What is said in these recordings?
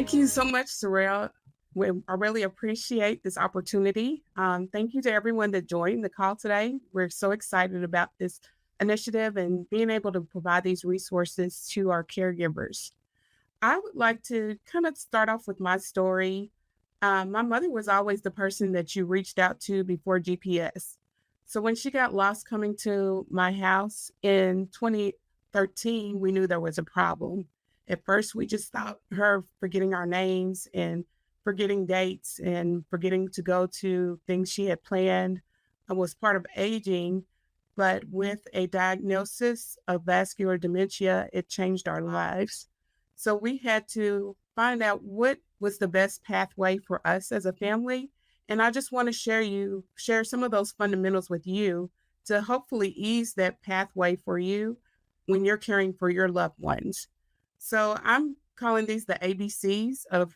Thank you so much, Sorrel. I really appreciate this opportunity. Thank you to everyone that joined the call today. We're so excited about this initiative and being able to provide these resources to our caregivers. I would like to kind of start off with my story. My mother was always the person that you reached out to before GPS. So when she got lost coming to my house in 2013, we knew there was a problem. At first, we just thought her forgetting our names and forgetting dates and forgetting to go to things she had planned was part of aging. But with a diagnosis of vascular dementia, it changed our lives. So we had to find out what was the best pathway for us as a family. And I just want to share some of those fundamentals with you to hopefully ease that pathway for you when you're caring for your loved ones. So I'm calling these the ABCs of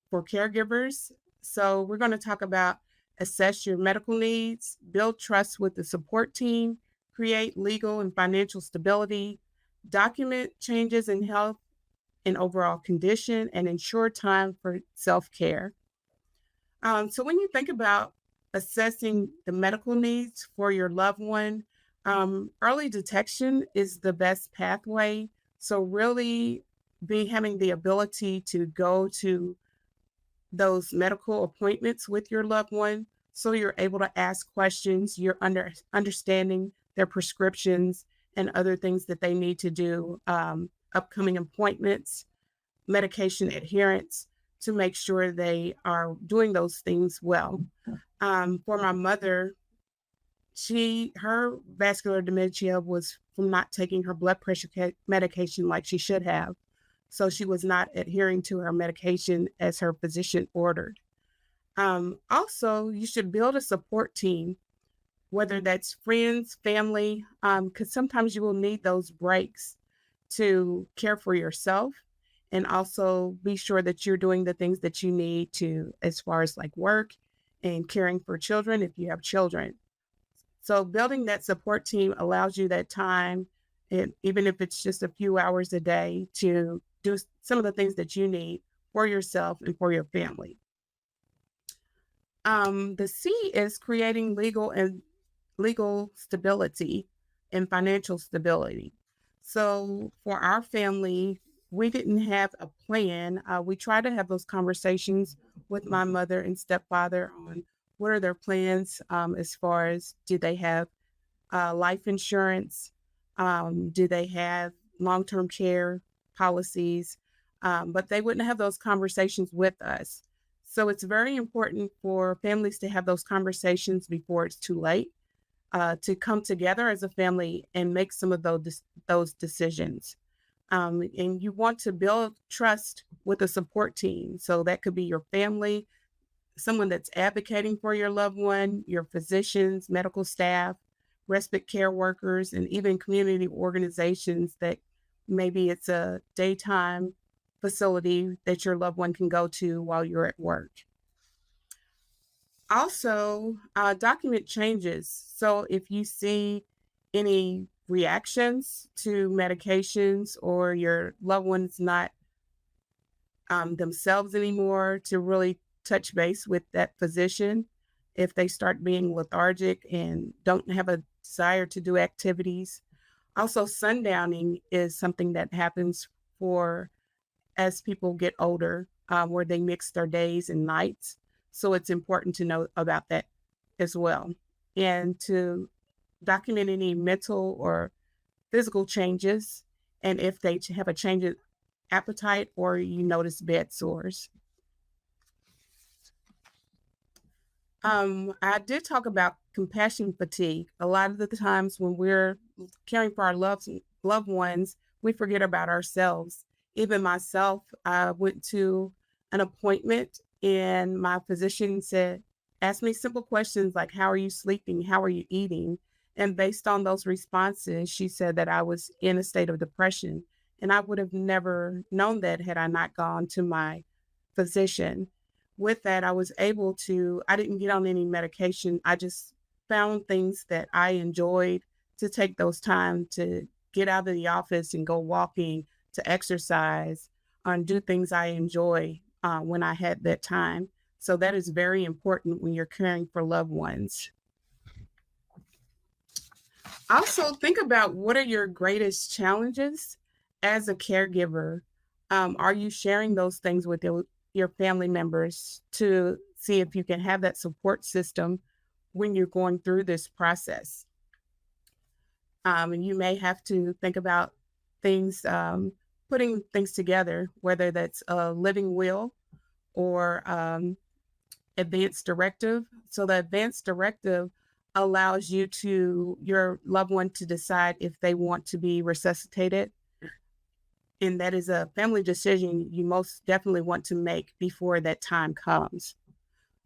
for caregivers. So we're going to talk about assess your medical needs, build trust with the support team, create legal and financial stability, document changes in health and overall condition, and ensure time for self care. So, when you think about assessing the medical needs for your loved one, early detection is the best pathway. So, really be having the ability to go to those medical appointments with your loved one so you're able to ask questions, you're understanding their prescriptions and other things that they need to do, upcoming appointments, medication adherence to make sure they are doing those things well. For my mother, her vascular dementia was from not taking her blood pressure medication like she should have. So she was not adhering to her medication as her physician ordered. Also, you should build a support team, whether that's friends, family, because sometimes you will need those breaks to care for yourself and also be sure that you're doing the things that you need to, as far as like work and caring for children if you have children. So, building that support team allows you that time, and even if it's just a few hours a day, to do some of the things that you need for yourself and for your family. The C is creating legal stability and financial stability. So for our family, we didn't have a plan. We try to have those conversations with my mother and stepfather on what are their plans, as far as do they have life insurance? Do they have long term care policies? But they wouldn't have those conversations with us. So it's very important for families to have those conversations before it's too late, to come together as a family and make some of those decisions. And you want to build trust with a support team. So that could be your family, someone that's advocating for your loved one, your physicians, medical staff, respite care workers, and even community organizations that maybe it's a daytime facility that your loved one can go to while you're at work. Also, document changes. So if you see any reactions to medications or your loved one's not themselves anymore, to really touch base with that physician. If they start being lethargic and don't have a desire to do activities. Also, sundowning is something that happens for as people get older, where they mix their days and nights. So it's important to know about that as well. And to document any mental or physical changes, and if they have a change in appetite or you notice bed sores. I did talk about compassion fatigue. A lot of the times when we're caring for our loved ones, we forget about ourselves. Even myself, I went to an appointment and my physician asked me simple questions like, how are you sleeping? How are you eating? And based on those responses, she said that I was in a state of depression. And I would have never known that had I not gone to my physician. With that, I didn't get on any medication. I just found things that I enjoyed to take those time to get out of the office and go walking, to exercise, and do things I enjoy. when I had that time. So that is very important when you're caring for loved ones. Also, think about what are your greatest challenges as a caregiver. Are you sharing those things with your family members to see if you can have that support system when you're going through this process? And you may have to think about things, putting things together, whether that's a living will or advanced directive. So the advanced directive allows your loved one to decide if they want to be resuscitated. And that is a family decision you most definitely want to make before that time comes.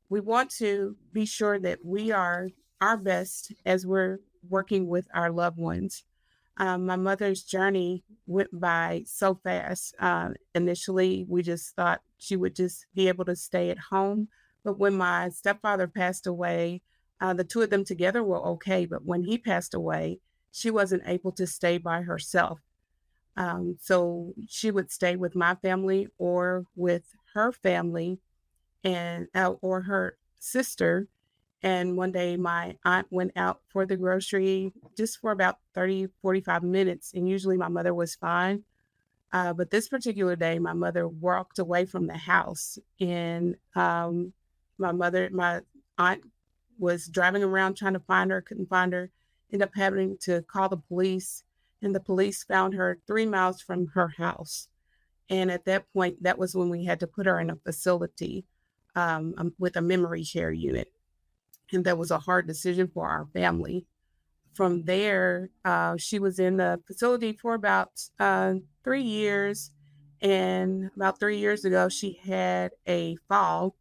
We want to be sure that we are our best as we're working with our loved ones. My mother's journey went by so fast. Initially, we just thought she would just be able to stay at home. But when my stepfather passed away, the two of them together were okay. But when he passed away, she wasn't able to stay by herself. So she would stay with my family or with her family and or her sister. And one day my aunt went out for the grocery just for about 30, 45 minutes. And usually my mother was fine. But this particular day, my mother walked away from the house. And my aunt was driving around trying to find her, couldn't find her, ended up having to call the police. And the police found her 3 miles from her house. And at that point, that was when we had to put her in a facility with a memory care unit. And that was a hard decision for our family. From there, she was in the facility for about 3 years. And about 3 years ago, she had a fall.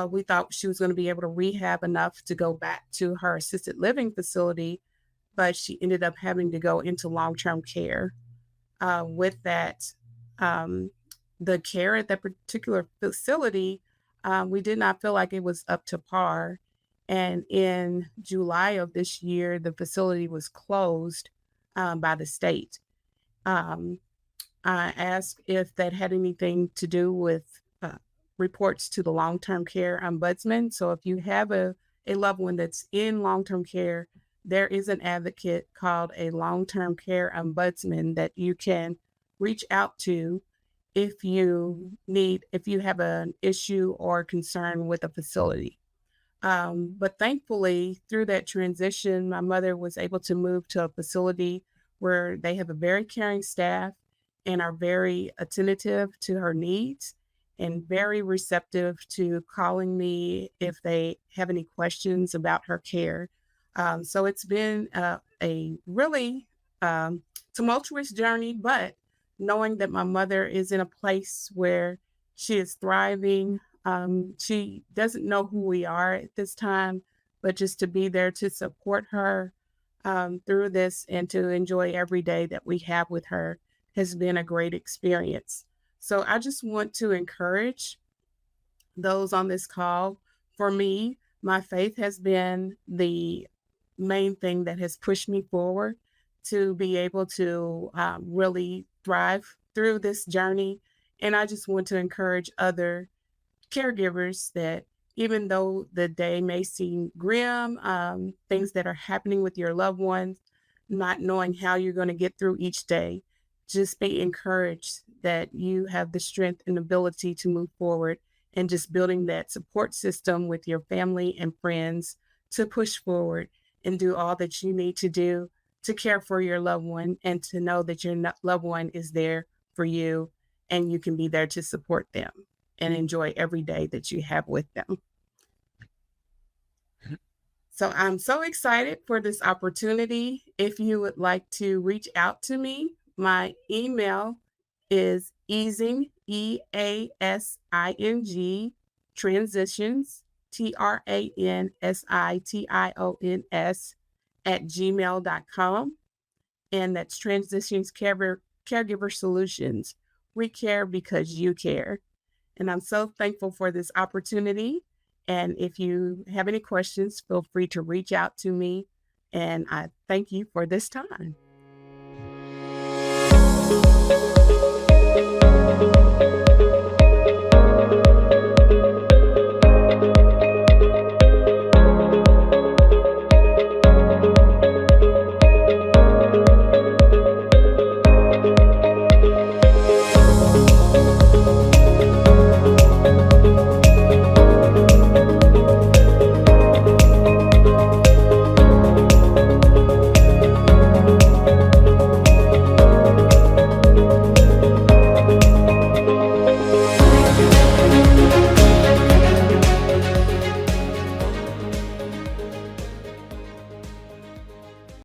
We thought she was going to be able to rehab enough to go back to her assisted living facility, but she ended up having to go into long-term care. With that, um, the care at that particular facility, we did not feel like it was up to par. And in July of this year, the facility was closed by the state. Um, I asked if that had anything to do with reports to the long term care ombudsman. So if you have a loved one that's in long term care, there is an advocate called a long term care ombudsman that you can reach out to if you have an issue or concern with a facility. But thankfully, through that transition, my mother was able to move to a facility where they have a very caring staff and are very attentive to her needs and very receptive to calling me if they have any questions about her care. So it's been a really tumultuous journey, but knowing that my mother is in a place where she is thriving, she doesn't know who we are at this time, but just to be there to support her through this and to enjoy every day that we have with her has been a great experience. So I just want to encourage those on this call. For me, my faith has been the main thing that has pushed me forward to be able to really thrive through this journey. And I just want to encourage other caregivers that even though the day may seem grim, things that are happening with your loved ones, not knowing how you're going to get through each day, just be encouraged that you have the strength and ability to move forward and just building that support system with your family and friends to push forward and do all that you need to do to care for your loved one and to know that your loved one is there for you and you can be there to support them and enjoy every day that you have with them. So I'm so excited for this opportunity. If you would like to reach out to me, my email is easing, EASING, transitions, TRANSITIONS, at gmail.com. And that's Transitions Caregiver Solutions. We care because you care. And I'm so thankful for this opportunity. And if you have any questions, feel free to reach out to me. And I thank you for this time.